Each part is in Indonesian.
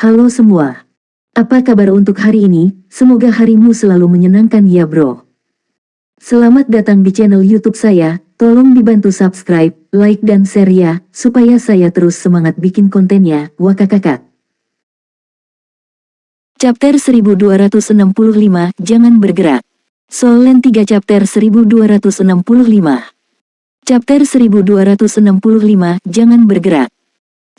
Halo semua. Apa kabar untuk hari ini? Semoga harimu selalu menyenangkan ya bro. Selamat datang di channel YouTube saya. Tolong dibantu subscribe, like dan share ya, supaya saya terus semangat bikin kontennya. Wakakakak. Chapter 1265, Jangan Bergerak. Soul Land 3 Chapter 1265. Chapter 1265, Jangan Bergerak.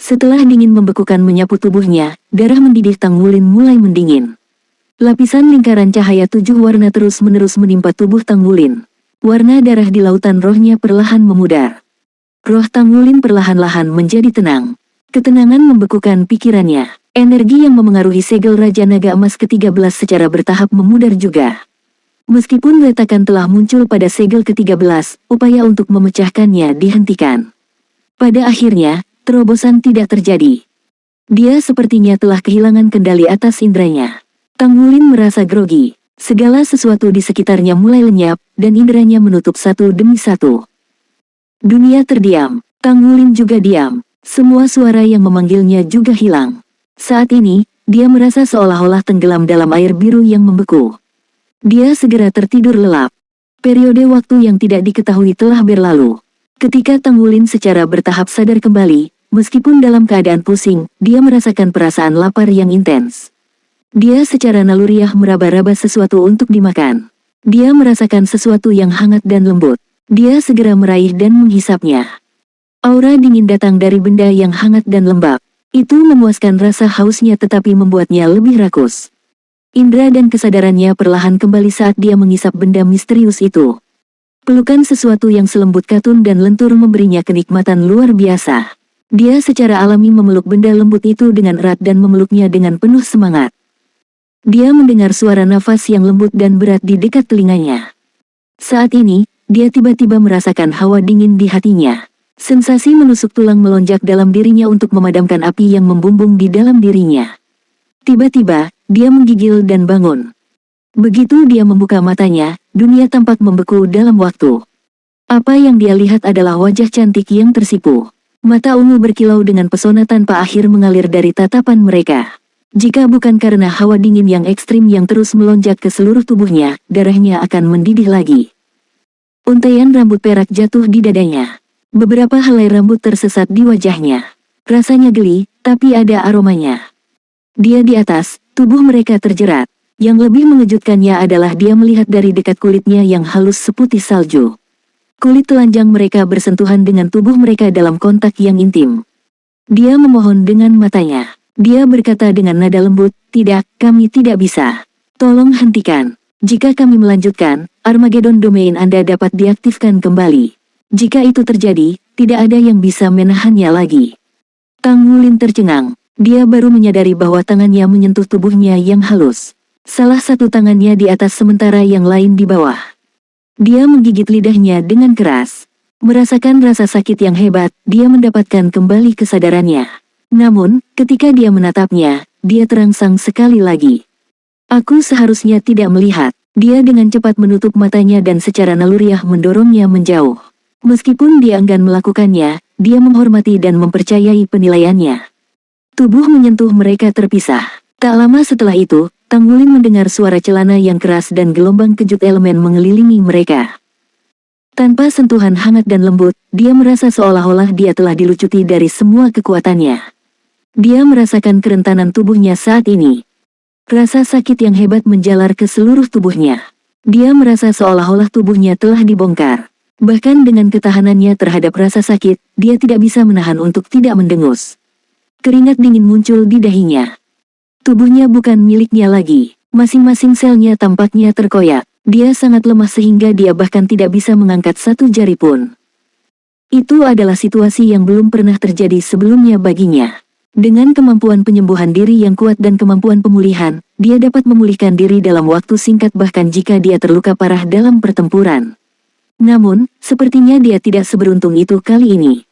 Setelah dingin membekukan menyapu tubuhnya, darah mendidih Tang Wulin mulai mendingin. Lapisan lingkaran cahaya 7 warna terus-menerus menimpa tubuh Tang Wulin. Warna darah di lautan rohnya perlahan memudar. Roh Tang Wulin perlahan-lahan menjadi tenang. Ketenangan membekukan pikirannya. Energi yang memengaruhi segel Raja Naga Emas ke-13 secara bertahap memudar juga. Meskipun retakan telah muncul pada segel ke-13, upaya untuk memecahkannya dihentikan. Pada akhirnya, terobosan tidak terjadi. Dia sepertinya telah kehilangan kendali atas indranya. Tang Wulin merasa grogi. Segala sesuatu di sekitarnya mulai lenyap, dan indranya menutup satu demi satu. Dunia terdiam. Tang Wulin juga diam. Semua suara yang memanggilnya juga hilang. Saat ini, dia merasa seolah-olah tenggelam dalam air biru yang membeku. Dia segera tertidur lelap. Periode waktu yang tidak diketahui telah berlalu. Ketika Tang Wulin secara bertahap sadar kembali, meskipun dalam keadaan pusing, dia merasakan perasaan lapar yang intens. Dia secara naluriah meraba-raba sesuatu untuk dimakan. Dia merasakan sesuatu yang hangat dan lembut. Dia segera meraih dan menghisapnya. Aura dingin datang dari benda yang hangat dan lembab. Itu memuaskan rasa hausnya tetapi membuatnya lebih rakus. Indra dan kesadarannya perlahan kembali saat dia mengisap benda misterius itu. Pelukan sesuatu yang selembut katun dan lentur memberinya kenikmatan luar biasa. Dia secara alami memeluk benda lembut itu dengan erat dan memeluknya dengan penuh semangat. Dia mendengar suara nafas yang lembut dan berat di dekat telinganya. Saat ini, dia tiba-tiba merasakan hawa dingin di hatinya. Sensasi menusuk tulang melonjak dalam dirinya untuk memadamkan api yang membumbung di dalam dirinya. Tiba-tiba, dia menggigil dan bangun. Begitu dia membuka matanya, dunia tampak membeku dalam waktu. Apa yang dia lihat adalah wajah cantik yang tersipu. Mata ungu berkilau dengan pesona tanpa akhir mengalir dari tatapan mereka. Jika bukan karena hawa dingin yang ekstrim yang terus melonjak ke seluruh tubuhnya, darahnya akan mendidih lagi. Untaian rambut perak jatuh di dadanya. Beberapa helai rambut tersesat di wajahnya. Rasanya geli, tapi ada aromanya. Dia di atas, tubuh mereka terjerat. Yang lebih mengejutkannya adalah dia melihat dari dekat kulitnya yang halus seputih salju. Kulit telanjang mereka bersentuhan dengan tubuh mereka dalam kontak yang intim. Dia memohon dengan matanya. Dia berkata dengan nada lembut, "Tidak, kami tidak bisa. Tolong hentikan. Jika kami melanjutkan, Armageddon Domain Anda dapat diaktifkan kembali. Jika itu terjadi, tidak ada yang bisa menahannya lagi." Tang Wulin tercengang. Dia baru menyadari bahwa tangannya menyentuh tubuhnya yang halus. Salah satu tangannya di atas sementara yang lain di bawah. Dia menggigit lidahnya dengan keras. Merasakan rasa sakit yang hebat, dia mendapatkan kembali kesadarannya. Namun, ketika dia menatapnya, dia terangsang sekali lagi. "Aku seharusnya tidak melihat." Dia dengan cepat menutup matanya dan secara naluriah mendorongnya menjauh. Meskipun dia enggan melakukannya, dia menghormati dan mempercayai penilaiannya. Tubuh menyentuh mereka terpisah. Tak lama setelah itu, Tang Wulin mendengar suara celana yang keras dan gelombang kejut elemen mengelilingi mereka. Tanpa sentuhan hangat dan lembut, dia merasa seolah-olah dia telah dilucuti dari semua kekuatannya. Dia merasakan kerentanan tubuhnya saat ini. Rasa sakit yang hebat menjalar ke seluruh tubuhnya. Dia merasa seolah-olah tubuhnya telah dibongkar. Bahkan dengan ketahanannya terhadap rasa sakit, dia tidak bisa menahan untuk tidak mendengus. Keringat dingin muncul di dahinya. Tubuhnya bukan miliknya lagi. Masing-masing selnya tampaknya terkoyak. Dia sangat lemah sehingga dia bahkan tidak bisa mengangkat satu jari pun. Itu adalah situasi yang belum pernah terjadi sebelumnya baginya. Dengan kemampuan penyembuhan diri yang kuat dan kemampuan pemulihan, dia dapat memulihkan diri dalam waktu singkat bahkan jika dia terluka parah dalam pertempuran. Namun, sepertinya dia tidak seberuntung itu kali ini.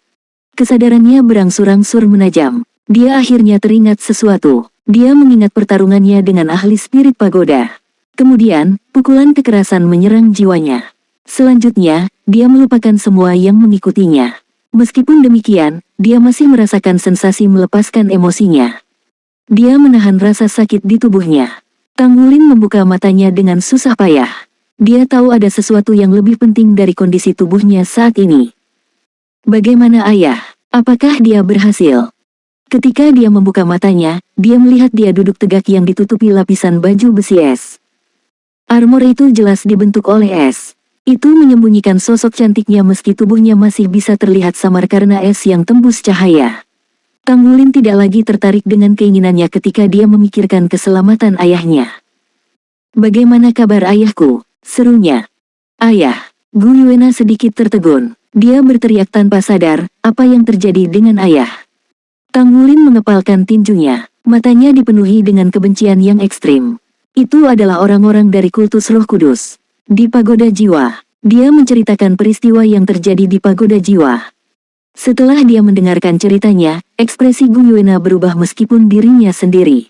Kesadarannya berangsur-angsur menajam. Dia akhirnya teringat sesuatu. Dia mengingat pertarungannya dengan ahli spirit pagoda. Kemudian, pukulan kekerasan menyerang jiwanya. Selanjutnya, dia melupakan semua yang mengikutinya. Meskipun demikian, dia masih merasakan sensasi melepaskan emosinya. Dia menahan rasa sakit di tubuhnya. Tang Wulin membuka matanya dengan susah payah. Dia tahu ada sesuatu yang lebih penting dari kondisi tubuhnya saat ini. Bagaimana ayah? Apakah dia berhasil? Ketika dia membuka matanya, dia melihat dia duduk tegak yang ditutupi lapisan baju besi es. Armor itu jelas dibentuk oleh es. Itu menyembunyikan sosok cantiknya meski tubuhnya masih bisa terlihat samar karena es yang tembus cahaya. Tang Wulin tidak lagi tertarik dengan keinginannya ketika dia memikirkan keselamatan ayahnya. "Bagaimana kabar ayahku?" serunya. "Ayah." Gu Yuena sedikit tertegun. Dia berteriak tanpa sadar, apa yang terjadi dengan ayah? Tang Wulin mengepalkan tinjunya. Matanya dipenuhi dengan kebencian yang ekstrim. Itu adalah orang-orang dari kultus Roh Kudus. Di Pagoda Jiwa, dia menceritakan peristiwa yang terjadi di Pagoda Jiwa. Setelah dia mendengarkan ceritanya, ekspresi Gu Yuena berubah meskipun dirinya sendiri.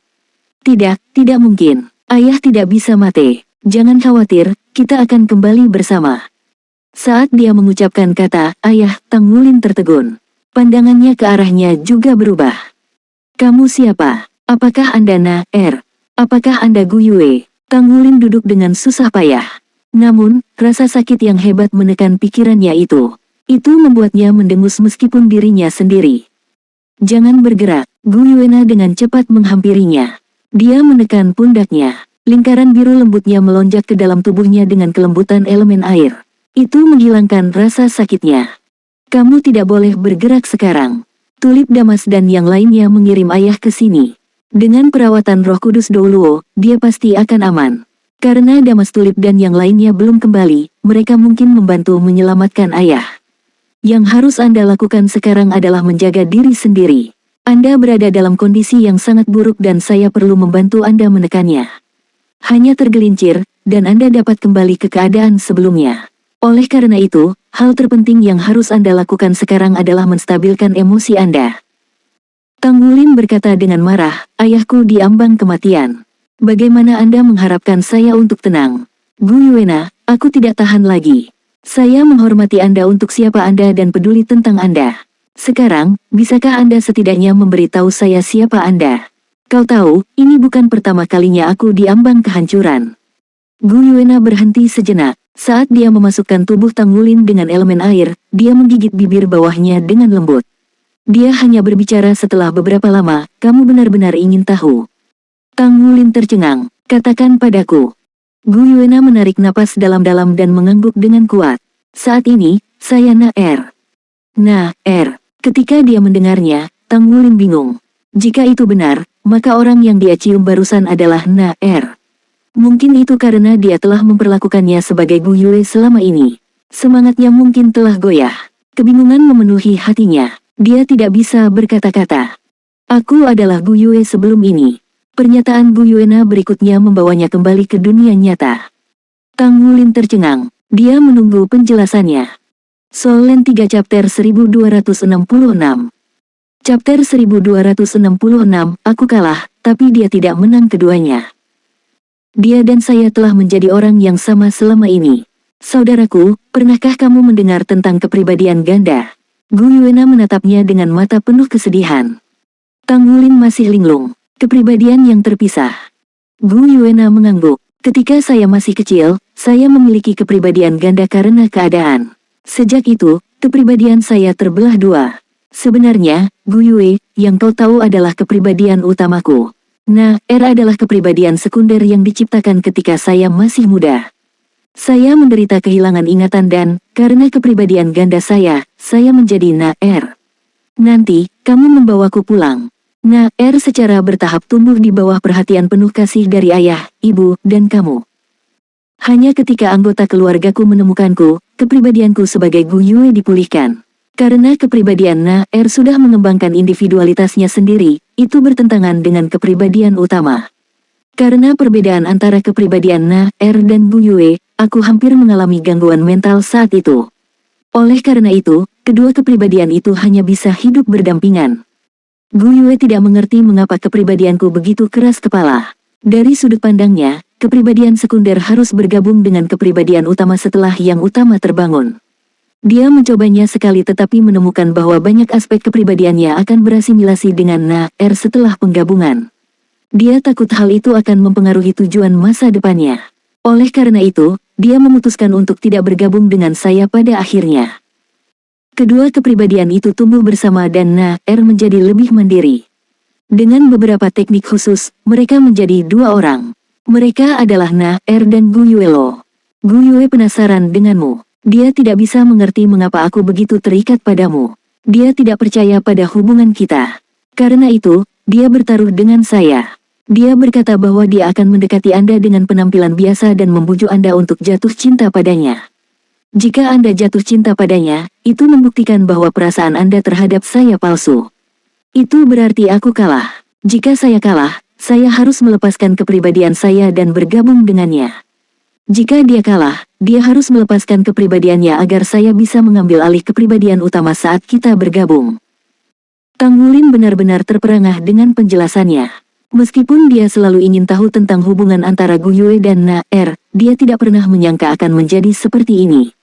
Tidak mungkin. Ayah tidak bisa mati. Jangan khawatir, kita akan kembali bersama." Saat dia mengucapkan kata ayah, Tang Wulin tertegun. Pandangannya ke arahnya juga berubah. "Kamu siapa? Apakah Anda Na-Er? Apakah Anda Gu Yue?" Tang Wulin duduk dengan susah payah. Namun, rasa sakit yang hebat menekan pikirannya itu. Itu membuatnya mendengus meskipun dirinya sendiri. "Jangan bergerak." Gu Yuena dengan cepat menghampirinya. Dia menekan pundaknya. Lingkaran biru lembutnya melonjak ke dalam tubuhnya dengan kelembutan elemen air. Itu menghilangkan rasa sakitnya. "Kamu tidak boleh bergerak sekarang. Tulip Damas dan yang lainnya mengirim ayah ke sini. Dengan perawatan Roh Kudus Douluo, dia pasti akan aman. Karena Damas Tulip dan yang lainnya belum kembali, mereka mungkin membantu menyelamatkan ayah. Yang harus Anda lakukan sekarang adalah menjaga diri sendiri. Anda berada dalam kondisi yang sangat buruk dan saya perlu membantu Anda menekannya. Hanya tergelincir, dan Anda dapat kembali ke keadaan sebelumnya. Oleh karena itu, hal terpenting yang harus Anda lakukan sekarang adalah menstabilkan emosi Anda." Tang Wulin berkata dengan marah, "Ayahku diambang kematian. Bagaimana Anda mengharapkan saya untuk tenang?" "Gu Yuena, aku tidak tahan lagi. Saya menghormati Anda untuk siapa Anda dan peduli tentang Anda. Sekarang, bisakah Anda setidaknya memberitahu saya siapa Anda? Kau tahu, ini bukan pertama kalinya aku diambang kehancuran." Gu Yuena berhenti sejenak. Saat dia memasukkan tubuh Tang Wulin dengan elemen air, dia menggigit bibir bawahnya dengan lembut. Dia hanya berbicara setelah beberapa lama, "Kamu benar-benar ingin tahu?" Tang Wulin tercengang. "Katakan padaku." Gu Yuena menarik napas dalam-dalam dan mengangguk dengan kuat. "Saat ini, saya Na-Er." Na-Er. Ketika dia mendengarnya, Tang Wulin bingung. Jika itu benar, maka orang yang dia cium barusan adalah Na-Er. Mungkin itu karena dia telah memperlakukannya sebagai Gu Yue selama ini. Semangatnya mungkin telah goyah. Kebingungan memenuhi hatinya. Dia tidak bisa berkata-kata. "Aku adalah Gu Yue sebelum ini." Pernyataan Gu Yuena berikutnya membawanya kembali ke dunia nyata. Tang Wulin tercengang. Dia menunggu penjelasannya. Solen 3 Chapter 1266. Chapter 1266, aku kalah, tapi dia tidak menang keduanya. Dia dan saya telah menjadi orang yang sama selama ini. Saudaraku, pernahkah kamu mendengar tentang kepribadian ganda? Gu Yuena menatapnya dengan mata penuh kesedihan. Tang Wulin masih linglung. Kepribadian yang terpisah. Gu Yuena mengangguk. Ketika saya masih kecil, saya memiliki kepribadian ganda karena keadaan. Sejak itu, kepribadian saya terbelah dua. Sebenarnya, Gu Yue, yang kau tahu adalah kepribadian utamaku. Na-Er adalah kepribadian sekunder yang diciptakan ketika saya masih muda. Saya menderita kehilangan ingatan dan, karena kepribadian ganda saya menjadi Na-Er. Nanti, kamu membawaku pulang. Na-Er secara bertahap tumbuh di bawah perhatian penuh kasih dari ayah, ibu, dan kamu. Hanya ketika anggota keluargaku menemukanku, kepribadianku sebagai Gu Yue dipulihkan. Karena kepribadian Na-Er sudah mengembangkan individualitasnya sendiri, itu bertentangan dengan kepribadian utama. Karena perbedaan antara kepribadian Na-Er dan Gu Yue, aku hampir mengalami gangguan mental saat itu. Oleh karena itu, kedua kepribadian itu hanya bisa hidup berdampingan. Gu Yue tidak mengerti mengapa kepribadianku begitu keras kepala. Dari sudut pandangnya, kepribadian sekunder harus bergabung dengan kepribadian utama setelah yang utama terbangun. Dia mencobanya sekali tetapi menemukan bahwa banyak aspek kepribadiannya akan berasimilasi dengan Na-Er setelah penggabungan. Dia takut hal itu akan mempengaruhi tujuan masa depannya. Oleh karena itu, dia memutuskan untuk tidak bergabung dengan saya pada akhirnya. Kedua kepribadian itu tumbuh bersama dan Na-Er menjadi lebih mandiri. Dengan beberapa teknik khusus, mereka menjadi dua orang. Mereka adalah Na-Er dan Gu Yuelo. Gu Yue penasaran denganmu. Dia tidak bisa mengerti mengapa aku begitu terikat padamu. Dia tidak percaya pada hubungan kita. Karena itu, dia bertaruh dengan saya. Dia berkata bahwa dia akan mendekati Anda dengan penampilan biasa dan membujuk Anda untuk jatuh cinta padanya. Jika Anda jatuh cinta padanya, itu membuktikan bahwa perasaan Anda terhadap saya palsu. Itu berarti aku kalah. Jika saya kalah, saya harus melepaskan kepribadian saya dan bergabung dengannya. Jika dia kalah, dia harus melepaskan kepribadiannya agar saya bisa mengambil alih kepribadian utama saat kita bergabung. Tang Wulin benar-benar terperangah dengan penjelasannya. Meskipun dia selalu ingin tahu tentang hubungan antara Gu Yue dan Na-Er, dia tidak pernah menyangka akan menjadi seperti ini.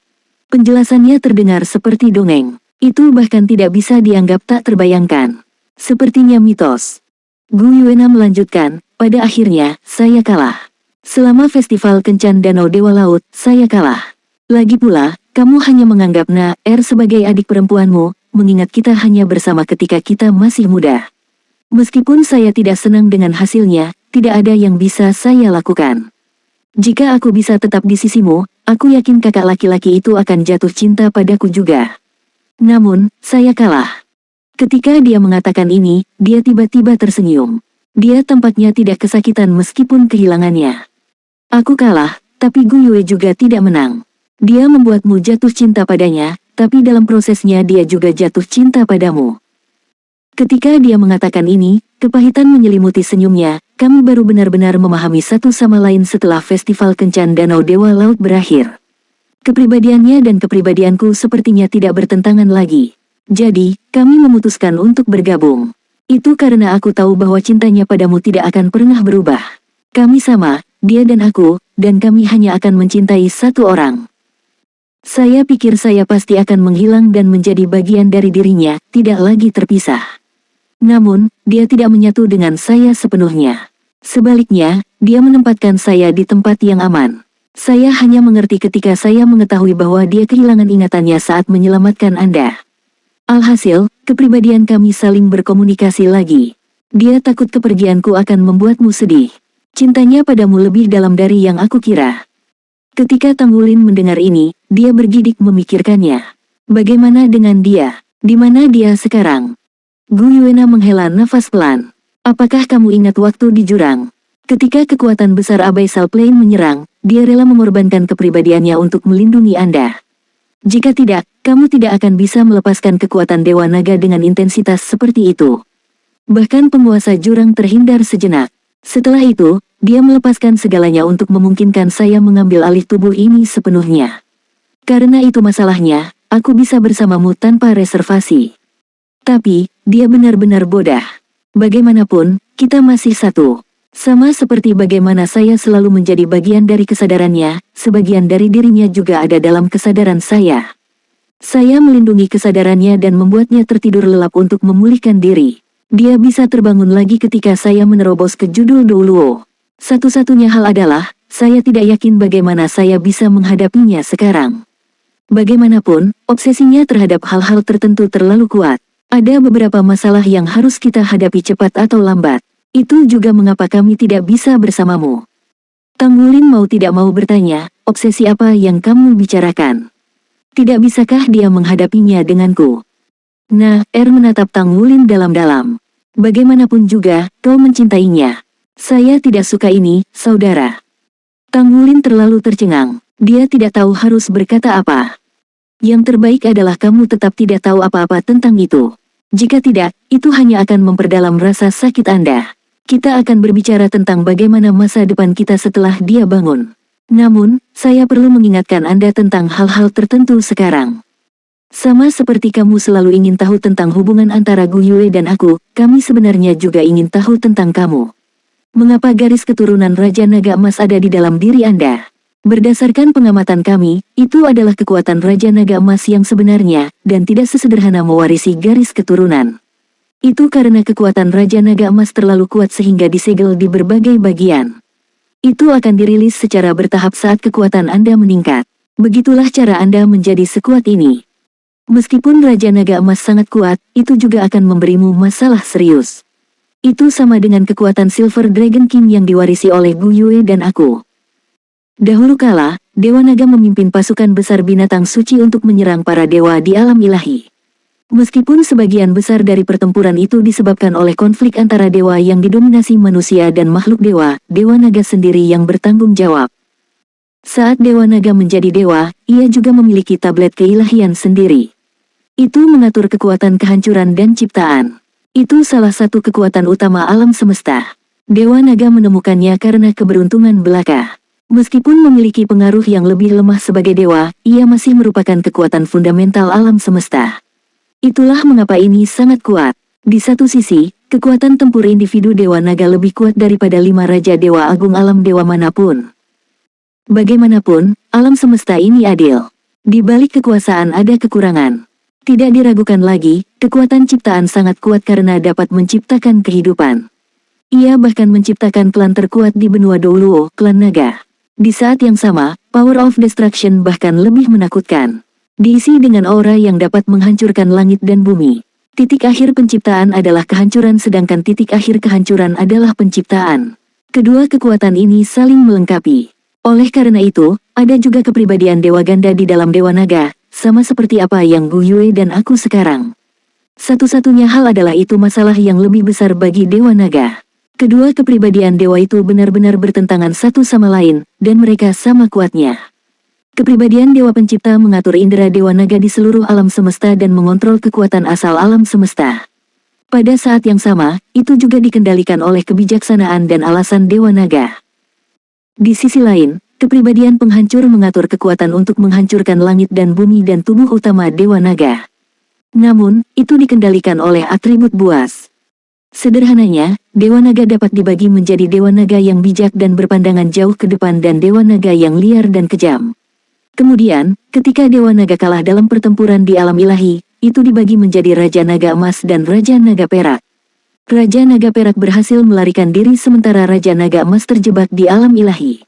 Penjelasannya terdengar seperti dongeng. Itu bahkan tidak bisa dianggap tak terbayangkan. Sepertinya mitos. Gu Yuena melanjutkan, pada akhirnya, saya kalah. Selama festival Kencan Danau Dewa Laut, saya kalah. Lagi pula, kamu hanya menganggap Na-Er sebagai adik perempuanmu, mengingat kita hanya bersama ketika kita masih muda. Meskipun saya tidak senang dengan hasilnya, tidak ada yang bisa saya lakukan. Jika aku bisa tetap di sisimu, aku yakin kakak laki-laki itu akan jatuh cinta padaku juga. Namun, saya kalah. Ketika dia mengatakan ini, dia tiba-tiba tersenyum. Dia tampaknya tidak kesakitan meskipun kehilangannya. Aku kalah, tapi Gu Yue juga tidak menang. Dia membuatmu jatuh cinta padanya, tapi dalam prosesnya dia juga jatuh cinta padamu. Ketika dia mengatakan ini, kepahitan menyelimuti senyumnya, kami baru benar-benar memahami satu sama lain setelah festival Kencan Danau Dewa Laut berakhir. Kepribadiannya dan kepribadianku sepertinya tidak bertentangan lagi. Jadi, kami memutuskan untuk bergabung. Itu karena aku tahu bahwa cintanya padamu tidak akan pernah berubah. Kami sama, dia dan aku, dan kami hanya akan mencintai satu orang. Saya pikir saya pasti akan menghilang dan menjadi bagian dari dirinya, tidak lagi terpisah. Namun, dia tidak menyatu dengan saya sepenuhnya. Sebaliknya, dia menempatkan saya di tempat yang aman. Saya hanya mengerti ketika saya mengetahui bahwa dia kehilangan ingatannya saat menyelamatkan Anda. Alhasil, kepribadian kami saling berkomunikasi lagi. Dia takut kepergianku akan membuatmu sedih. Cintanya padamu lebih dalam dari yang aku kira. Ketika Tang Wulin mendengar ini, dia bergidik memikirkannya. Bagaimana dengan dia? Di mana dia sekarang? Gu Yuena menghela nafas pelan. Apakah kamu ingat waktu di jurang? Ketika kekuatan besar Abyssal Plane menyerang, dia rela mengorbankan kepribadiannya untuk melindungi Anda. Jika tidak, kamu tidak akan bisa melepaskan kekuatan Dewa Naga dengan intensitas seperti itu. Bahkan penguasa jurang terhindar sejenak. Setelah itu, dia melepaskan segalanya untuk memungkinkan saya mengambil alih tubuh ini sepenuhnya. Karena itu masalahnya, aku bisa bersamamu tanpa reservasi. Tapi, dia benar-benar bodoh. Bagaimanapun, kita masih satu. Sama seperti bagaimana saya selalu menjadi bagian dari kesadarannya, sebagian dari dirinya juga ada dalam kesadaran saya. Saya melindungi kesadarannya dan membuatnya tertidur lelap untuk memulihkan diri. Dia bisa terbangun lagi ketika saya menerobos ke judul Douluo. Satu-satunya hal adalah, saya tidak yakin bagaimana saya bisa menghadapinya sekarang. Bagaimanapun, obsesinya terhadap hal-hal tertentu terlalu kuat. Ada beberapa masalah yang harus kita hadapi cepat atau lambat. Itu juga mengapa kami tidak bisa bersamamu. Tang Wulin mau tidak mau bertanya, obsesi apa yang kamu bicarakan? Tidak bisakah dia menghadapinya denganku? Na-Er menatap Tang Wulin dalam-dalam. Bagaimanapun juga, kau mencintainya. Saya tidak suka ini, saudara. Tang Wulin terlalu tercengang. Dia tidak tahu harus berkata apa. Yang terbaik adalah kamu tetap tidak tahu apa-apa tentang itu. Jika tidak, itu hanya akan memperdalam rasa sakit Anda. Kita akan berbicara tentang bagaimana masa depan kita setelah dia bangun. Namun, saya perlu mengingatkan Anda tentang hal-hal tertentu sekarang. Sama seperti kamu selalu ingin tahu tentang hubungan antara Gu Yue dan aku, kami sebenarnya juga ingin tahu tentang kamu. Mengapa garis keturunan Raja Naga Emas ada di dalam diri Anda? Berdasarkan pengamatan kami, itu adalah kekuatan Raja Naga Emas yang sebenarnya, dan tidak sesederhana mewarisi garis keturunan. Itu karena kekuatan Raja Naga Emas terlalu kuat sehingga disegel di berbagai bagian. Itu akan dirilis secara bertahap saat kekuatan Anda meningkat. Begitulah cara Anda menjadi sekuat ini. Meskipun Raja Naga Emas sangat kuat, itu juga akan memberimu masalah serius. Itu sama dengan kekuatan Silver Dragon King yang diwarisi oleh Gu Yue dan aku. Dahulu kala, Dewa Naga memimpin pasukan besar binatang suci untuk menyerang para dewa di alam ilahi. Meskipun sebagian besar dari pertempuran itu disebabkan oleh konflik antara dewa yang didominasi manusia dan makhluk dewa, Dewa Naga sendiri yang bertanggung jawab. Saat Dewa Naga menjadi dewa, ia juga memiliki tablet keilahian sendiri. Itu mengatur kekuatan kehancuran dan ciptaan. Itu salah satu kekuatan utama alam semesta. Dewa Naga menemukannya karena keberuntungan belaka. Meskipun memiliki pengaruh yang lebih lemah sebagai dewa, ia masih merupakan kekuatan fundamental alam semesta. Itulah mengapa ini sangat kuat. Di satu sisi, kekuatan tempur individu Dewa Naga lebih kuat daripada 5 Raja Dewa Agung alam dewa manapun. Bagaimanapun, alam semesta ini adil. Di balik kekuasaan ada kekurangan. Tidak diragukan lagi, kekuatan ciptaan sangat kuat karena dapat menciptakan kehidupan. Ia bahkan menciptakan klan terkuat di benua Douluo, klan naga. Di saat yang sama, Power of Destruction bahkan lebih menakutkan. Diisi dengan aura yang dapat menghancurkan langit dan bumi. Titik akhir penciptaan adalah kehancuran sedangkan titik akhir kehancuran adalah penciptaan. Kedua kekuatan ini saling melengkapi. Oleh karena itu, ada juga kepribadian Dewa Ganda di dalam Dewa Naga, sama seperti apa yang Gu Yue dan aku sekarang. Satu-satunya hal adalah itu masalah yang lebih besar bagi Dewa Naga. Kedua kepribadian dewa itu benar-benar bertentangan satu sama lain, dan mereka sama kuatnya. Kepribadian Dewa Pencipta mengatur indera Dewa Naga di seluruh alam semesta dan mengontrol kekuatan asal alam semesta. Pada saat yang sama, itu juga dikendalikan oleh kebijaksanaan dan alasan Dewa Naga. Di sisi lain, kepribadian penghancur mengatur kekuatan untuk menghancurkan langit dan bumi dan tubuh utama Dewa Naga. Namun, itu dikendalikan oleh atribut buas. Sederhananya, Dewa Naga dapat dibagi menjadi Dewa Naga yang bijak dan berpandangan jauh ke depan dan Dewa Naga yang liar dan kejam. Kemudian, ketika Dewa Naga kalah dalam pertempuran di alam ilahi, itu dibagi menjadi Raja Naga Emas dan Raja Naga Perak. Raja Naga Perak berhasil melarikan diri sementara Raja Naga Emas terjebak di alam ilahi.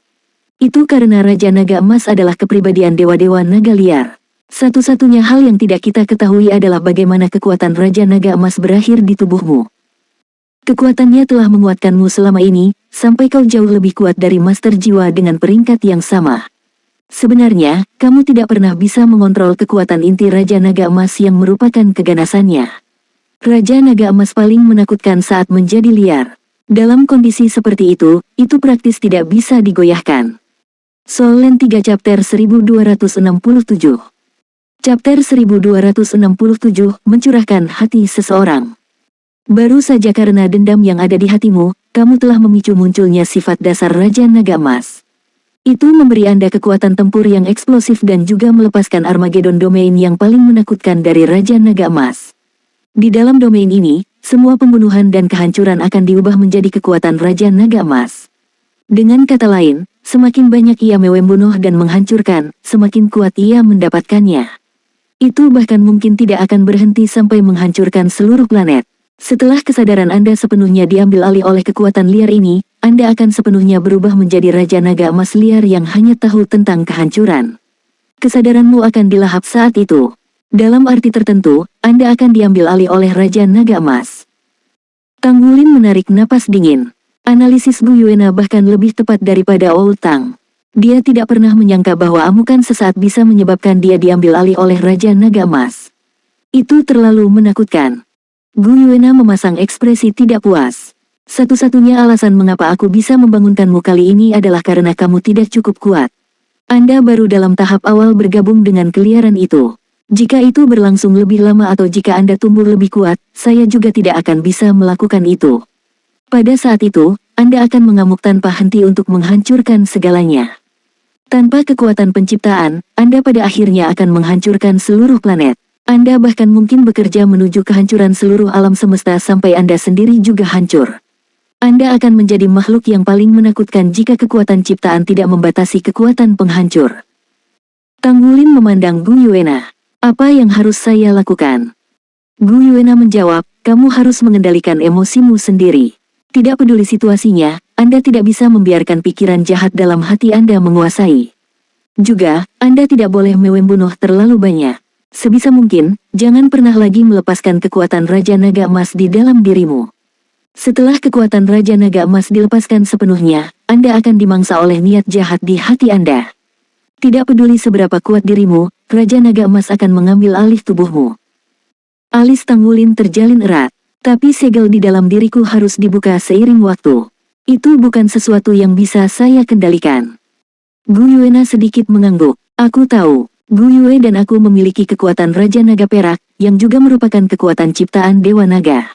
Itu karena Raja Naga Emas adalah kepribadian dewa-dewa naga liar. Satu-satunya hal yang tidak kita ketahui adalah bagaimana kekuatan Raja Naga Emas berakhir di tubuhmu. Kekuatannya telah menguatkanmu selama ini, sampai kau jauh lebih kuat dari Master Jiwa dengan peringkat yang sama. Sebenarnya, kamu tidak pernah bisa mengontrol kekuatan inti Raja Naga Emas yang merupakan keganasannya. Raja Naga Emas paling menakutkan saat menjadi liar. Dalam kondisi seperti itu praktis tidak bisa digoyahkan. Soul Land 3 Chapter 1267. Chapter 1267, Mencurahkan Hati Seseorang. Baru saja karena dendam yang ada di hatimu, kamu telah memicu munculnya sifat dasar Raja Naga Emas. Itu memberi Anda kekuatan tempur yang eksplosif dan juga melepaskan Armageddon Domain yang paling menakutkan dari Raja Naga Emas. Di dalam domain ini, semua pembunuhan dan kehancuran akan diubah menjadi kekuatan Raja Naga Emas. Dengan kata lain, semakin banyak ia membunuh dan menghancurkan, semakin kuat ia mendapatkannya. Itu bahkan mungkin tidak akan berhenti sampai menghancurkan seluruh planet. Setelah kesadaran Anda sepenuhnya diambil alih oleh kekuatan liar ini, Anda akan sepenuhnya berubah menjadi Raja Naga Emas liar yang hanya tahu tentang kehancuran. Kesadaranmu akan dilahap saat itu. Dalam arti tertentu, Anda akan diambil alih oleh Raja Naga Emas. Tang Wulin menarik napas dingin. Analisis Gu Yuena bahkan lebih tepat daripada Old Tang. Dia tidak pernah menyangka bahwa amukan sesaat bisa menyebabkan dia diambil alih oleh Raja Naga Emas. Itu terlalu menakutkan. Gu Yuena memasang ekspresi tidak puas. Satu-satunya alasan mengapa aku bisa membangunkanmu kali ini adalah karena kamu tidak cukup kuat. Anda baru dalam tahap awal bergabung dengan keliaran itu. Jika itu berlangsung lebih lama atau jika Anda tumbuh lebih kuat, saya juga tidak akan bisa melakukan itu. Pada saat itu, Anda akan mengamuk tanpa henti untuk menghancurkan segalanya. Tanpa kekuatan penciptaan, Anda pada akhirnya akan menghancurkan seluruh planet. Anda bahkan mungkin bekerja menuju kehancuran seluruh alam semesta sampai Anda sendiri juga hancur. Anda akan menjadi makhluk yang paling menakutkan jika kekuatan ciptaan tidak membatasi kekuatan penghancur. Tang Wulin memandang Gu Yuena. Apa yang harus saya lakukan? Gu Yuena menjawab, kamu harus mengendalikan emosimu sendiri. Tidak peduli situasinya, Anda tidak bisa membiarkan pikiran jahat dalam hati Anda menguasai. Juga, Anda tidak boleh membunuh terlalu banyak. Sebisa mungkin, jangan pernah lagi melepaskan kekuatan Raja Naga Emas di dalam dirimu. Setelah kekuatan Raja Naga Emas dilepaskan sepenuhnya, Anda akan dimangsa oleh niat jahat di hati Anda. Tidak peduli seberapa kuat dirimu, Raja Naga Emas akan mengambil alih tubuhmu. Alis Tang Wulin terjalin erat, tapi segel di dalam diriku harus dibuka seiring waktu. Itu bukan sesuatu yang bisa saya kendalikan. Gu Yuena sedikit mengangguk. Aku tahu, Gu Yue dan aku memiliki kekuatan Raja Naga Perak, yang juga merupakan kekuatan ciptaan Dewa Naga.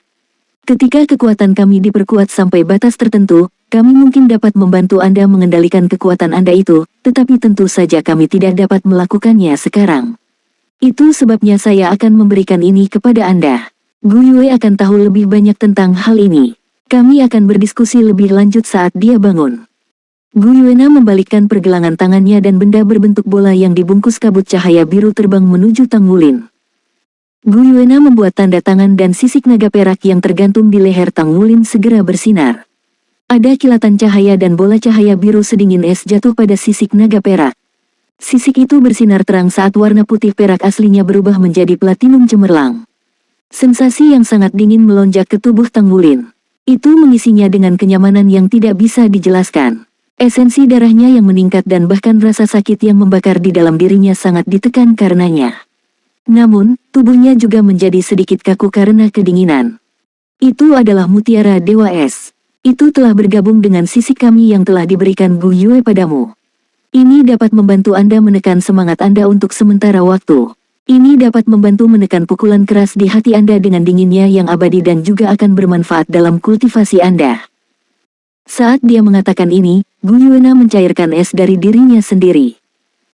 Ketika kekuatan kami diperkuat sampai batas tertentu, kami mungkin dapat membantu Anda mengendalikan kekuatan Anda itu, tetapi tentu saja kami tidak dapat melakukannya sekarang. Itu sebabnya saya akan memberikan ini kepada Anda. Gu Yue akan tahu lebih banyak tentang hal ini. Kami akan berdiskusi lebih lanjut saat dia bangun. Gu Yuena membalikkan pergelangan tangannya dan benda berbentuk bola yang dibungkus kabut cahaya biru terbang menuju Tang Wulin. Gu Yuena membuat tanda tangan dan sisik naga perak yang tergantung di leher Tang Wulin segera bersinar. Ada kilatan cahaya dan bola cahaya biru sedingin es jatuh pada sisik naga perak. Sisik itu bersinar terang saat warna putih perak aslinya berubah menjadi platinum cemerlang. Sensasi yang sangat dingin melonjak ke tubuh Tang Wulin. Itu mengisinya dengan kenyamanan yang tidak bisa dijelaskan. Esensi darahnya yang meningkat dan bahkan rasa sakit yang membakar di dalam dirinya sangat ditekan karenanya. Namun, tubuhnya juga menjadi sedikit kaku karena kedinginan. Itu adalah mutiara Dewa Es. Itu telah bergabung dengan sisik kami yang telah diberikan Gu Yue padamu. Ini dapat membantu Anda menekan semangat Anda untuk sementara waktu. Ini dapat membantu menekan pukulan keras di hati Anda dengan dinginnya yang abadi dan juga akan bermanfaat dalam kultivasi Anda. Saat dia mengatakan ini, Gu Yuena mencairkan es dari dirinya sendiri.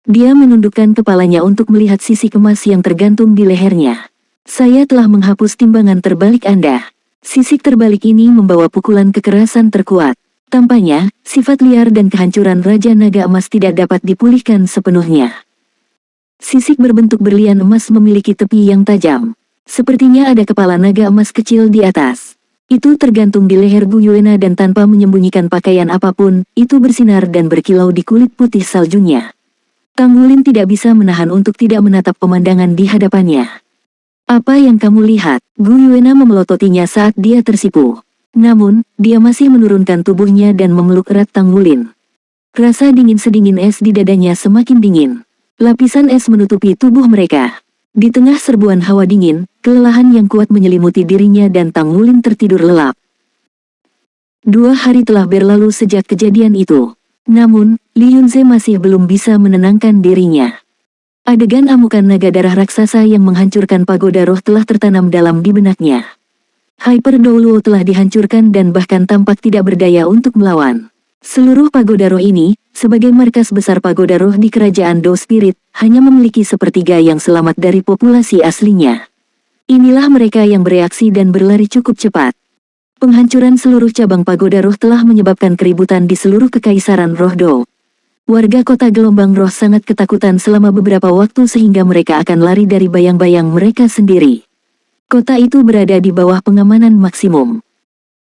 Dia menundukkan kepalanya untuk melihat sisik emas yang tergantung di lehernya. Saya telah menghapus timbangan terbalik Anda. Sisik terbalik ini membawa pukulan kekerasan terkuat. Tampaknya, sifat liar dan kehancuran Raja Naga Emas tidak dapat dipulihkan sepenuhnya. Sisik berbentuk berlian emas memiliki tepi yang tajam. Sepertinya ada kepala naga emas kecil di atas. Itu tergantung di leher Gu Yuena dan tanpa menyembunyikan pakaian apapun, itu bersinar dan berkilau di kulit putih saljunya. Tang Wulin tidak bisa menahan untuk tidak menatap pemandangan di hadapannya. Apa yang kamu lihat? Gu Yuena memelototinya saat dia tersipu. Namun, dia masih menurunkan tubuhnya dan memeluk erat Tang Wulin. Rasa dingin sedingin es di dadanya semakin dingin. Lapisan es menutupi tubuh mereka. Di tengah serbuan hawa dingin, kelelahan yang kuat menyelimuti dirinya dan Tang Wulin tertidur lelap. 2 hari telah berlalu sejak kejadian itu. Namun, Li Yunze masih belum bisa menenangkan dirinya. Adegan amukan naga darah raksasa yang menghancurkan pagoda roh telah tertanam dalam di benaknya. Hyper Douluo telah dihancurkan dan bahkan tampak tidak berdaya untuk melawan. Seluruh pagoda roh ini, sebagai markas besar pagoda roh di kerajaan Do Spirit, hanya memiliki sepertiga yang selamat dari populasi aslinya. Inilah mereka yang bereaksi dan berlari cukup cepat. Penghancuran seluruh cabang pagoda roh telah menyebabkan keributan di seluruh kekaisaran roh Do. Warga kota gelombang roh sangat ketakutan selama beberapa waktu sehingga mereka akan lari dari bayang-bayang mereka sendiri. Kota itu berada di bawah pengamanan maksimum.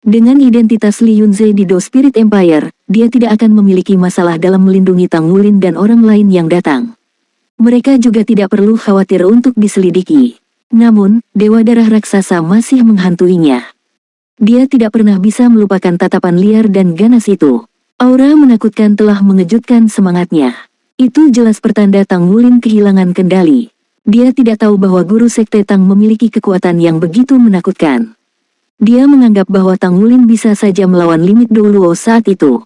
Dengan identitas Li Yunze di Do Spirit Empire, dia tidak akan memiliki masalah dalam melindungi Tang Wulin dan orang lain yang datang. Mereka juga tidak perlu khawatir untuk diselidiki. Namun, Dewa Darah Raksasa masih menghantuinya. Dia tidak pernah bisa melupakan tatapan liar dan ganas itu. Aura menakutkan telah mengejutkan semangatnya. Itu jelas pertanda Tang Wulin kehilangan kendali. Dia tidak tahu bahwa guru sekte Tang memiliki kekuatan yang begitu menakutkan. Dia menganggap bahwa Tang Wulin bisa saja melawan limit Douluo saat itu.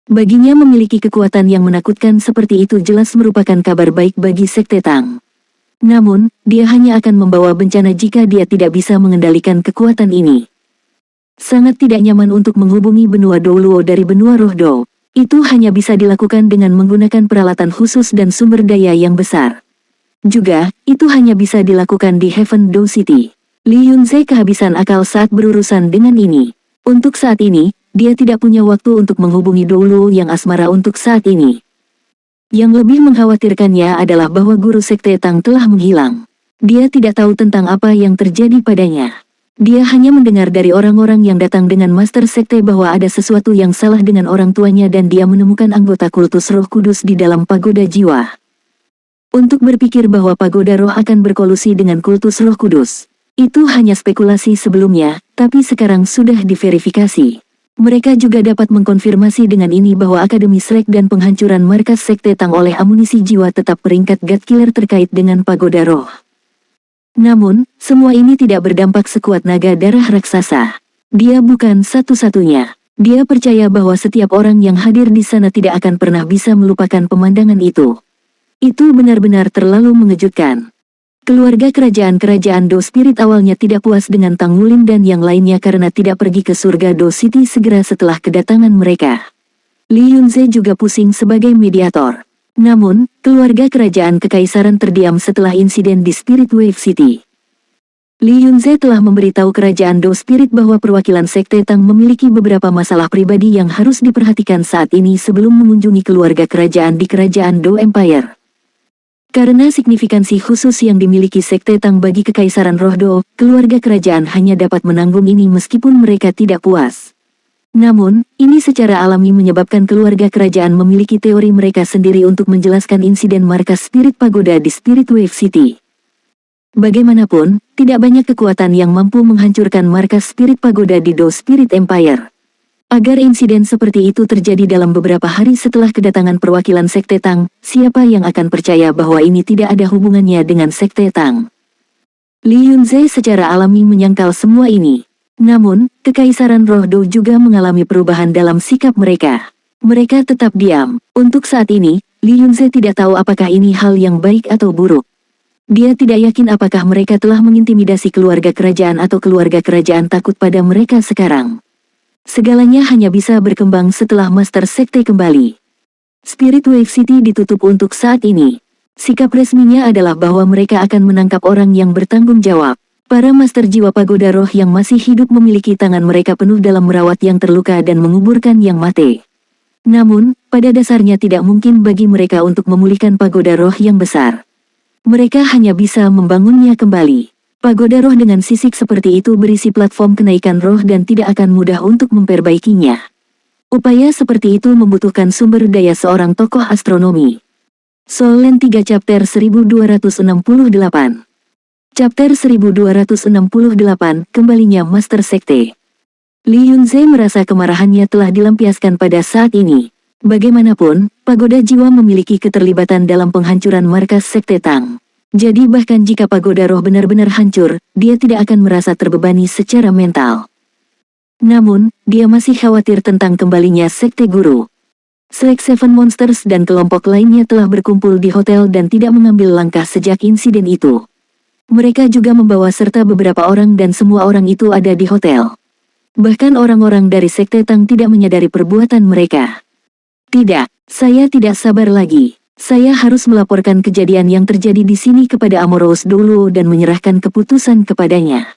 Baginya memiliki kekuatan yang menakutkan seperti itu jelas merupakan kabar baik bagi sekte Tang. Namun, dia hanya akan membawa bencana jika dia tidak bisa mengendalikan kekuatan ini. Sangat tidak nyaman untuk menghubungi benua Douluo dari benua Roh Do. Itu hanya bisa dilakukan dengan menggunakan peralatan khusus dan sumber daya yang besar. Juga, itu hanya bisa dilakukan di Heaven Do City. Li Yunze kehabisan akal saat berurusan dengan ini. Untuk saat ini, dia tidak punya waktu untuk menghubungi Douluo yang asmara untuk saat ini. Yang lebih mengkhawatirkannya adalah bahwa guru sekte Tang telah menghilang. Dia tidak tahu tentang apa yang terjadi padanya. Dia hanya mendengar dari orang-orang yang datang dengan Master Sekte bahwa ada sesuatu yang salah dengan orang tuanya dan dia menemukan anggota kultus Roh Kudus di dalam pagoda jiwa. Untuk berpikir bahwa pagoda roh akan berkolusi dengan kultus Roh Kudus, itu hanya spekulasi sebelumnya, tapi sekarang sudah diverifikasi. Mereka juga dapat mengkonfirmasi dengan ini bahwa Akademi Shrek dan penghancuran markas Sekte Tang oleh amunisi jiwa tetap peringkat God Killer terkait dengan pagoda roh. Namun, semua ini tidak berdampak sekuat naga darah raksasa. Dia bukan satu-satunya. Dia percaya bahwa setiap orang yang hadir di sana tidak akan pernah bisa melupakan pemandangan itu. Itu benar-benar terlalu mengejutkan. Keluarga kerajaan Do Spirit awalnya tidak puas dengan Tang Wulin dan yang lainnya karena tidak pergi ke surga Do City segera setelah kedatangan mereka. Li Yunze juga pusing sebagai mediator. Namun, keluarga kerajaan kekaisaran terdiam setelah insiden di Spirit Wave City. Li Yunze telah memberitahu kerajaan Do Spirit bahwa perwakilan Sekte Tang memiliki beberapa masalah pribadi yang harus diperhatikan saat ini sebelum mengunjungi keluarga kerajaan di kerajaan Do Empire. Karena signifikansi khusus yang dimiliki Sekte Tang bagi Kekaisaran Roh Do, keluarga kerajaan hanya dapat menanggung ini meskipun mereka tidak puas. Namun, ini secara alami menyebabkan keluarga kerajaan memiliki teori mereka sendiri untuk menjelaskan insiden markas Spirit Pagoda di Spirit Wave City. Bagaimanapun, tidak banyak kekuatan yang mampu menghancurkan markas Spirit Pagoda di Do Spirit Empire. Agar insiden seperti itu terjadi dalam beberapa hari setelah kedatangan perwakilan Sekte Tang, siapa yang akan percaya bahwa ini tidak ada hubungannya dengan Sekte Tang? Li Yunze secara alami menyangkal semua ini. Namun, Kekaisaran Roh Do juga mengalami perubahan dalam sikap mereka. Mereka tetap diam. Untuk saat ini, Li Yunze tidak tahu apakah ini hal yang baik atau buruk. Dia tidak yakin apakah mereka telah mengintimidasi keluarga kerajaan atau keluarga kerajaan takut pada mereka sekarang. Segalanya hanya bisa berkembang setelah Master Sekte kembali. Spirit Wave City ditutup untuk saat ini. Sikap resminya adalah bahwa mereka akan menangkap orang yang bertanggung jawab. Para Master Jiwa Pagoda Roh yang masih hidup memiliki tangan mereka penuh dalam merawat yang terluka dan menguburkan yang mati. Namun, pada dasarnya tidak mungkin bagi mereka untuk memulihkan Pagoda Roh yang besar. Mereka hanya bisa membangunnya kembali. Pagoda roh dengan sisik seperti itu berisi platform kenaikan roh dan tidak akan mudah untuk memperbaikinya. Upaya seperti itu membutuhkan sumber daya seorang tokoh astronomi. Soul Land 3 Chapter 1268. Chapter 1268, Kembalinya Master Sekte. Li Yunze merasa kemarahannya telah dilampiaskan pada saat ini. Bagaimanapun, Pagoda Jiwa memiliki keterlibatan dalam penghancuran markas Sekte Tang. Jadi bahkan jika pagoda roh benar-benar hancur, dia tidak akan merasa terbebani secara mental. Namun, dia masih khawatir tentang kembalinya Sekte Guru. Shrek Seven Monsters dan kelompok lainnya telah berkumpul di hotel dan tidak mengambil langkah sejak insiden itu. Mereka juga membawa serta beberapa orang dan semua orang itu ada di hotel. Bahkan orang-orang dari Sekte Tang tidak menyadari perbuatan mereka. Tidak, saya tidak sabar lagi. Saya harus melaporkan kejadian yang terjadi di sini kepada Amorous dulu dan menyerahkan keputusan kepadanya.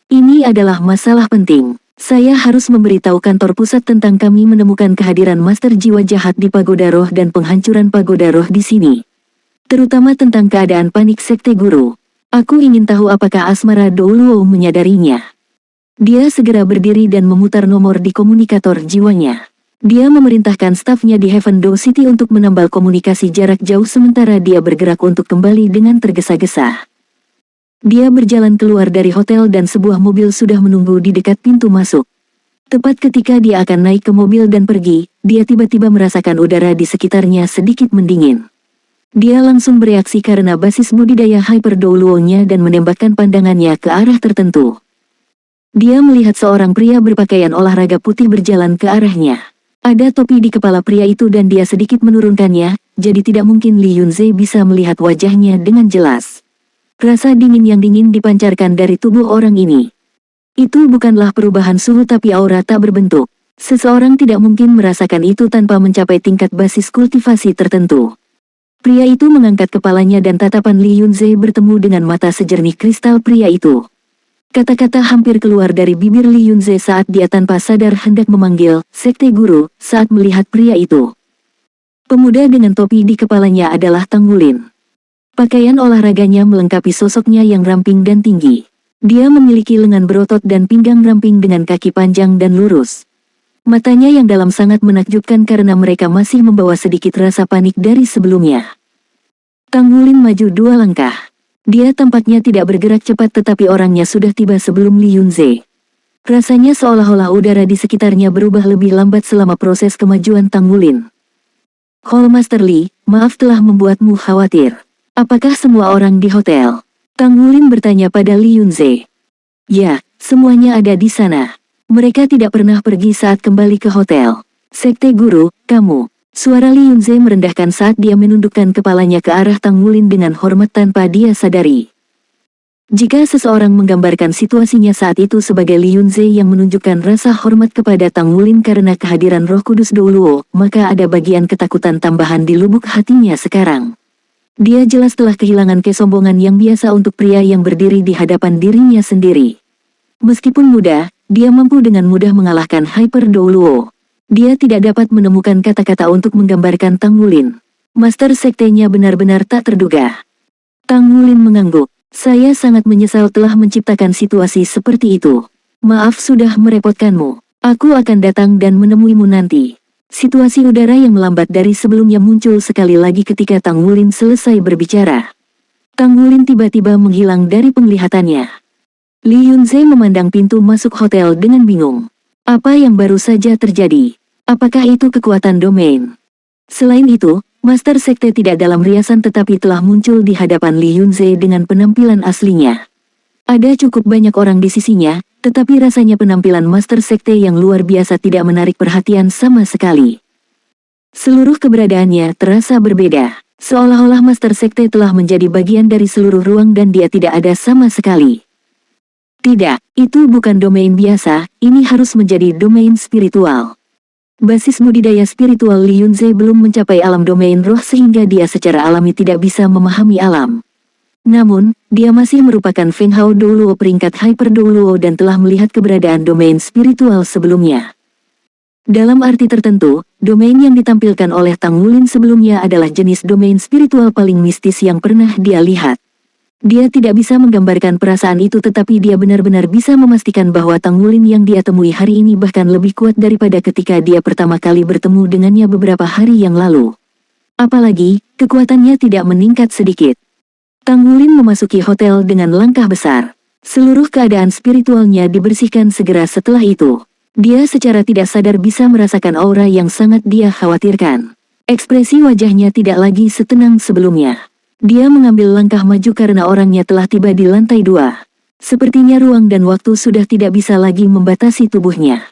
Ini adalah masalah penting. Saya harus memberitahu kantor pusat tentang kami menemukan kehadiran Master Jiwa Jahat di Pagoda Roh dan penghancuran Pagoda Roh di sini. Terutama tentang keadaan panik Sekte Guru. Aku ingin tahu apakah Asmara Douluo menyadarinya. Dia segera berdiri dan memutar nomor di komunikator jiwanya. Dia memerintahkan stafnya di Heaven Do City untuk menambal komunikasi jarak jauh sementara dia bergerak untuk kembali dengan tergesa-gesa. Dia berjalan keluar dari hotel dan sebuah mobil sudah menunggu di dekat pintu masuk. Tepat ketika dia akan naik ke mobil dan pergi, dia tiba-tiba merasakan udara di sekitarnya sedikit mendingin. Dia langsung bereaksi karena basis budidaya Hyper Douluo-nya dan menembakkan pandangannya ke arah tertentu. Dia melihat seorang pria berpakaian olahraga putih berjalan ke arahnya. Ada topi di kepala pria itu dan dia sedikit menurunkannya, jadi tidak mungkin Li Yunze bisa melihat wajahnya dengan jelas. Rasa dingin yang dingin dipancarkan dari tubuh orang ini. Itu bukanlah perubahan suhu tapi aura tak berbentuk. Seseorang tidak mungkin merasakan itu tanpa mencapai tingkat basis kultivasi tertentu. Pria itu mengangkat kepalanya dan tatapan Li Yunze bertemu dengan mata sejernih kristal pria itu. Kata-kata hampir keluar dari bibir Li Yunze saat dia tanpa sadar hendak memanggil Sekte Guru saat melihat pria itu. Pemuda dengan topi di kepalanya adalah Tang Wulin. Pakaian olahraganya melengkapi sosoknya yang ramping dan tinggi. Dia memiliki lengan berotot dan pinggang ramping dengan kaki panjang dan lurus. Matanya yang dalam sangat menakjubkan karena mereka masih membawa sedikit rasa panik dari sebelumnya. Tang Wulin maju 2 langkah. Dia tampaknya tidak bergerak cepat tetapi orangnya sudah tiba sebelum Li Yunze. Rasanya seolah-olah udara di sekitarnya berubah lebih lambat selama proses kemajuan Tang Wulin. Hall Master Li, maaf telah membuatmu khawatir. Apakah semua orang di hotel? Tang Wulin bertanya pada Li Yunze. Ya, semuanya ada di sana. Mereka tidak pernah pergi saat kembali ke hotel. Sekte Guru, kamu. Suara Li Yunze merendahkan saat dia menundukkan kepalanya ke arah Tang Wulin dengan hormat tanpa dia sadari. Jika seseorang menggambarkan situasinya saat itu sebagai Li Yunze yang menunjukkan rasa hormat kepada Tang Wulin karena kehadiran Roh Kudus Douluo, maka ada bagian ketakutan tambahan di lubuk hatinya sekarang. Dia jelas telah kehilangan kesombongan yang biasa untuk pria yang berdiri di hadapan dirinya sendiri. Meskipun muda, dia mampu dengan mudah mengalahkan Hyper Douluo. Dia tidak dapat menemukan kata-kata untuk menggambarkan Tang Wulin. Master sektenya benar-benar tak terduga. Tang Wulin mengangguk. Saya sangat menyesal telah menciptakan situasi seperti itu. Maaf sudah merepotkanmu. Aku akan datang dan menemuimu nanti. Situasi udara yang melambat dari sebelumnya muncul sekali lagi ketika Tang Wulin selesai berbicara. Tang Wulin tiba-tiba menghilang dari penglihatannya. Li Yunze memandang pintu masuk hotel dengan bingung. Apa yang baru saja terjadi? Apakah itu kekuatan domain? Selain itu, Master Sekte tidak dalam riasan tetapi telah muncul di hadapan Li Yunze dengan penampilan aslinya. Ada cukup banyak orang di sisinya, tetapi rasanya penampilan Master Sekte yang luar biasa tidak menarik perhatian sama sekali. Seluruh keberadaannya terasa berbeda, seolah-olah Master Sekte telah menjadi bagian dari seluruh ruang dan dia tidak ada sama sekali. Tidak, itu bukan domain biasa, ini harus menjadi domain spiritual. Basis budidaya spiritual Li Yunze belum mencapai alam domain roh sehingga dia secara alami tidak bisa memahami alam. Namun, dia masih merupakan Feng Hao Douluo peringkat Hyper Douluo dan telah melihat keberadaan domain spiritual sebelumnya. Dalam arti tertentu, domain yang ditampilkan oleh Tang Wulin sebelumnya adalah jenis domain spiritual paling mistis yang pernah dia lihat. Dia tidak bisa menggambarkan perasaan itu tetapi dia benar-benar bisa memastikan bahwa Tang Wulin yang dia temui hari ini bahkan lebih kuat daripada ketika dia pertama kali bertemu dengannya beberapa hari yang lalu. Apalagi, kekuatannya tidak meningkat sedikit. Tang Wulin memasuki hotel dengan langkah besar. Seluruh keadaan spiritualnya dibersihkan segera setelah itu. Dia secara tidak sadar bisa merasakan aura yang sangat dia khawatirkan. Ekspresi wajahnya tidak lagi setenang sebelumnya. Dia mengambil langkah maju karena orangnya telah tiba di lantai 2. Sepertinya ruang dan waktu sudah tidak bisa lagi membatasi tubuhnya.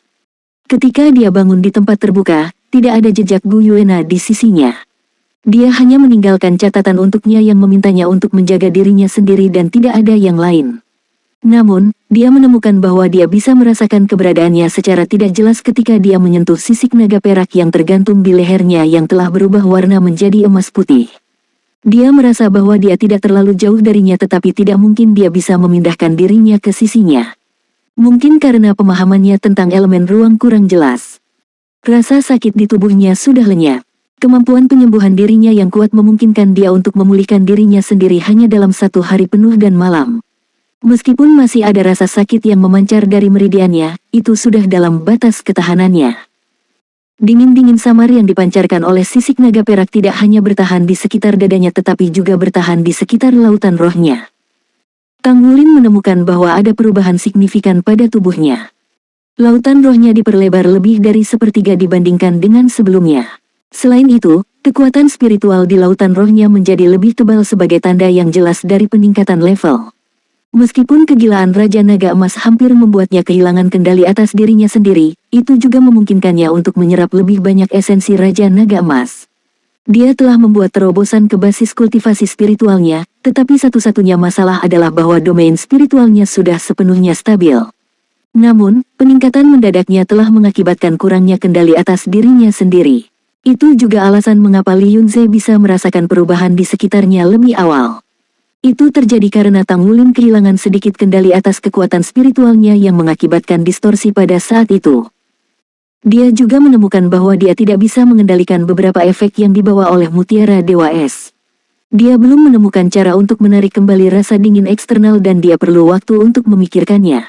Ketika dia bangun di tempat terbuka, tidak ada jejak Gu Yuena di sisinya. Dia hanya meninggalkan catatan untuknya yang memintanya untuk menjaga dirinya sendiri dan tidak ada yang lain. Namun, dia menemukan bahwa dia bisa merasakan keberadaannya secara tidak jelas ketika dia menyentuh sisik naga perak yang tergantung di lehernya yang telah berubah warna menjadi emas putih. Dia merasa bahwa dia tidak terlalu jauh darinya tetapi tidak mungkin dia bisa memindahkan dirinya ke sisinya. Mungkin karena pemahamannya tentang elemen ruang kurang jelas. Rasa sakit di tubuhnya sudah lenyap. Kemampuan penyembuhan dirinya yang kuat memungkinkan dia untuk memulihkan dirinya sendiri hanya dalam 1 hari penuh dan malam. Meskipun masih ada rasa sakit yang memancar dari meridiannya, itu sudah dalam batas ketahanannya. Dingin-dingin samar yang dipancarkan oleh sisik naga perak tidak hanya bertahan di sekitar dadanya tetapi juga bertahan di sekitar lautan rohnya. Tang Wulin menemukan bahwa ada perubahan signifikan pada tubuhnya. Lautan rohnya diperlebar lebih dari 1/3 dibandingkan dengan sebelumnya. Selain itu, kekuatan spiritual di lautan rohnya menjadi lebih tebal sebagai tanda yang jelas dari peningkatan level. Meskipun kegilaan Raja Naga Emas hampir membuatnya kehilangan kendali atas dirinya sendiri, itu juga memungkinkannya untuk menyerap lebih banyak esensi Raja Naga Emas. Dia telah membuat terobosan ke basis kultivasi spiritualnya, tetapi satu-satunya masalah adalah bahwa domain spiritualnya sudah sepenuhnya stabil. Namun, peningkatan mendadaknya telah mengakibatkan kurangnya kendali atas dirinya sendiri. Itu juga alasan mengapa Li Yunze bisa merasakan perubahan di sekitarnya lebih awal. Itu terjadi karena Tang Wulin kehilangan sedikit kendali atas kekuatan spiritualnya yang mengakibatkan distorsi pada saat itu. Dia juga menemukan bahwa dia tidak bisa mengendalikan beberapa efek yang dibawa oleh Mutiara Dewa Es. Dia belum menemukan cara untuk menarik kembali rasa dingin eksternal dan dia perlu waktu untuk memikirkannya.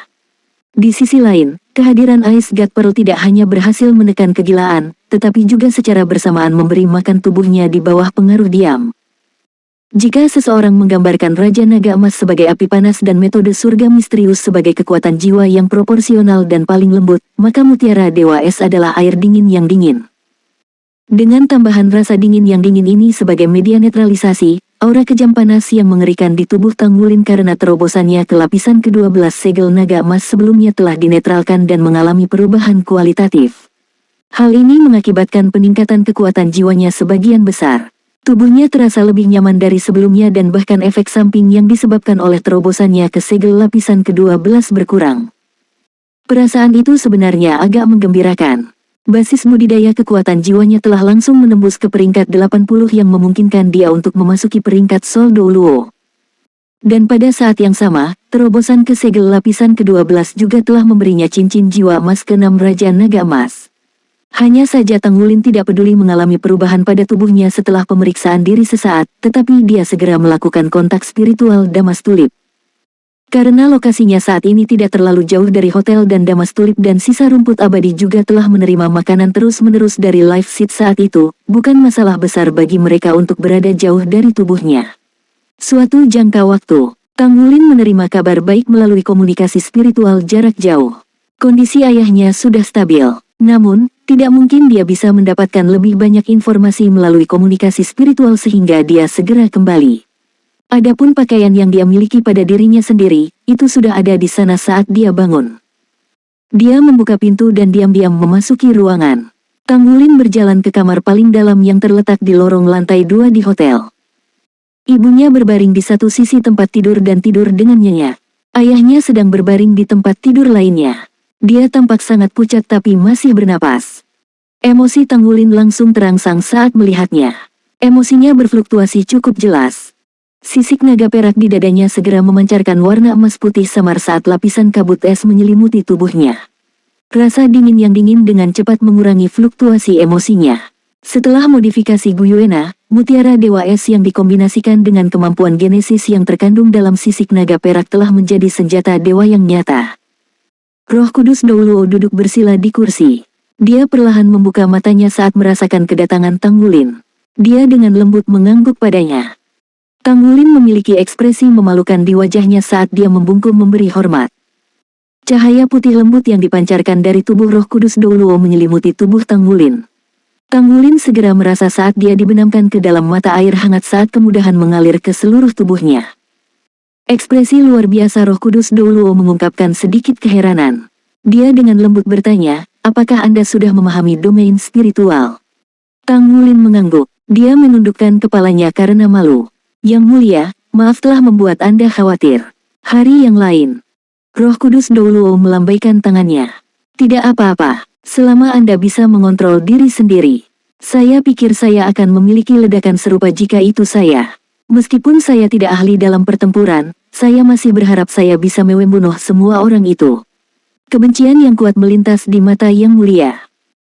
Di sisi lain, kehadiran Ice God Pearl tidak hanya berhasil menekan kegilaan, tetapi juga secara bersamaan memberi makan tubuhnya di bawah pengaruh diam. Jika seseorang menggambarkan Raja Naga Emas sebagai api panas dan metode surga misterius sebagai kekuatan jiwa yang proporsional dan paling lembut, maka Mutiara Dewa Es adalah air dingin yang dingin. Dengan tambahan rasa dingin yang dingin ini sebagai media netralisasi, aura kejam panas yang mengerikan di tubuh Tanggulin karena terobosannya ke lapisan ke-12 segel naga emas sebelumnya telah dinetralkan dan mengalami perubahan kualitatif. Hal ini mengakibatkan peningkatan kekuatan jiwanya sebagian besar. Tubuhnya terasa lebih nyaman dari sebelumnya dan bahkan efek samping yang disebabkan oleh terobosannya ke segel lapisan ke-12 berkurang. Perasaan itu sebenarnya agak menggembirakan. Basis budidaya kekuatan jiwanya telah langsung menembus ke peringkat 80 yang memungkinkan dia untuk memasuki peringkat Soldo Luo. Dan pada saat yang sama, terobosan ke segel lapisan ke-12 juga telah memberinya cincin jiwa emas ke-6 Raja Naga Emas. Hanya saja Tanggulin tidak peduli mengalami perubahan pada tubuhnya setelah pemeriksaan diri sesaat, tetapi dia segera melakukan kontak spiritual Damas Tulip. Karena lokasinya saat ini tidak terlalu jauh dari hotel dan Damas Tulip dan sisa rumput abadi juga telah menerima makanan terus-menerus dari Life Seed saat itu, bukan masalah besar bagi mereka untuk berada jauh dari tubuhnya. Suatu jangka waktu, Tanggulin menerima kabar baik melalui komunikasi spiritual jarak jauh. Kondisi ayahnya sudah stabil, namun, tidak mungkin dia bisa mendapatkan lebih banyak informasi melalui komunikasi spiritual sehingga dia segera kembali. Adapun pakaian yang dia miliki pada dirinya sendiri, itu sudah ada di sana saat dia bangun. Dia membuka pintu dan diam-diam memasuki ruangan. Tanggulin berjalan ke kamar paling dalam yang terletak di lorong lantai 2 di hotel. Ibunya berbaring di satu sisi tempat tidur dan tidur dengan nyenyak. Ayahnya sedang berbaring di tempat tidur lainnya. Dia tampak sangat pucat tapi masih bernapas. Emosi Tanggulin langsung terangsang saat melihatnya. Emosinya berfluktuasi cukup jelas. Sisik naga perak di dadanya segera memancarkan warna emas putih samar saat lapisan kabut es menyelimuti tubuhnya. Rasa dingin yang dingin dengan cepat mengurangi fluktuasi emosinya. Setelah modifikasi Guyuena, Mutiara Dewa Es yang dikombinasikan dengan kemampuan genesis yang terkandung dalam sisik naga perak telah menjadi senjata dewa yang nyata. Roh Kudus Douluo duduk bersila di kursi. Dia perlahan membuka matanya saat merasakan kedatangan Tanggulin. Dia dengan lembut mengangguk padanya. Tanggulin memiliki ekspresi memalukan di wajahnya saat dia membungkuk memberi hormat. Cahaya putih lembut yang dipancarkan dari tubuh Roh Kudus Douluo menyelimuti tubuh Tanggulin. Tanggulin segera merasa saat dia dibenamkan ke dalam mata air hangat saat kemudahan mengalir ke seluruh tubuhnya. Ekspresi luar biasa Roh Kudus Douluo mengungkapkan sedikit keheranan. Dia dengan lembut bertanya, apakah Anda sudah memahami domain spiritual? Tanggulin mengangguk. Dia menundukkan kepalanya karena malu. Yang mulia, maaf telah membuat Anda khawatir. Hari yang lain. Roh Kudus Douluo melambaikan tangannya. Tidak apa-apa, selama Anda bisa mengontrol diri sendiri. Saya pikir saya akan memiliki ledakan serupa jika itu saya. Meskipun saya tidak ahli dalam pertempuran, saya masih berharap saya bisa membunuh semua orang itu. Kebencian yang kuat melintas di mata Yang Mulia.